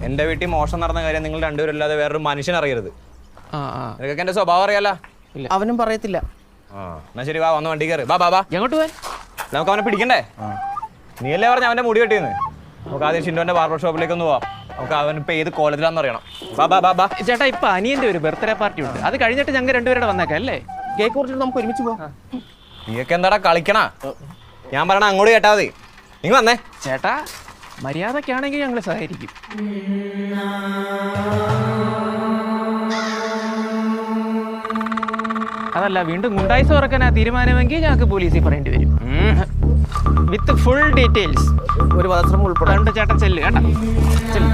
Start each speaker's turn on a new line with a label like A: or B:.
A: എൻ്റെ വീട്ടിൽ മോശം നടന്ന കാര്യം നിങ്ങൾ രണ്ടുപേരും അല്ലാതെ വേറൊരു മനുഷ്യൻ അറിയരുത്. നിനക്കൊക്കെ എൻ്റെ സ്വഭാവം അറിയാലോ.
B: അവനും പറയത്തില്ല.
A: എന്നാ ശരി, വാ വന്ന് വണ്ടി കയറി. ബാ
C: എങ്ങോട്ട് പോവാൻ?
A: നമുക്ക് അവനെ പിടിക്കണ്ടേ? നീയല്ലേ പറഞ്ഞ അവൻ്റെ മുടി കെട്ടിയെന്ന്. നമുക്ക് ആദ്യം ഷിൻഡോന്റെ ബാർബർ ഷോപ്പിലേക്ക് ഒന്ന് പോവാം. നമുക്ക് അവൻ ഇപ്പൊ ഏത് കോളേജിലാന്ന് അറിയണം. ബാ.
C: ചേട്ടാ, ഇപ്പൊ അനിയന്റെ ഒരു ബർത്ത്ഡേ പാർട്ടി ഉണ്ട്. അത് കഴിഞ്ഞിട്ട് ഞങ്ങൾ രണ്ടുപേരുടെ വന്നേക്കാം അല്ലേ?
B: കേക്ക് കുറിച്ചിട്ട് നമുക്ക് ഒരുമിച്ച് പോവാം.
A: നീയൊക്കെ എന്താടാ കളിക്കണ? ഞാൻ പറയണ അങ്ങോട്ട് കേട്ടാ മതി. നീ വന്നേ.
C: ചേട്ടാ, മര്യാദക്കാണെങ്കിൽ ഞങ്ങൾ സഹകരിക്കും. അതല്ല, വീണ്ടും ഗുണ്ടായിസ് തുറക്കാനാ തീരുമാനമെങ്കിൽ ഞങ്ങൾക്ക് പോലീസിൽ പറയേണ്ടി വരും. With full details.
B: ഒരു വധശ്രമം ഉൾപ്പെടെ.
C: ചേട്ടൻ ചെല്ല് കേട്ടാ. ചെല്ല്.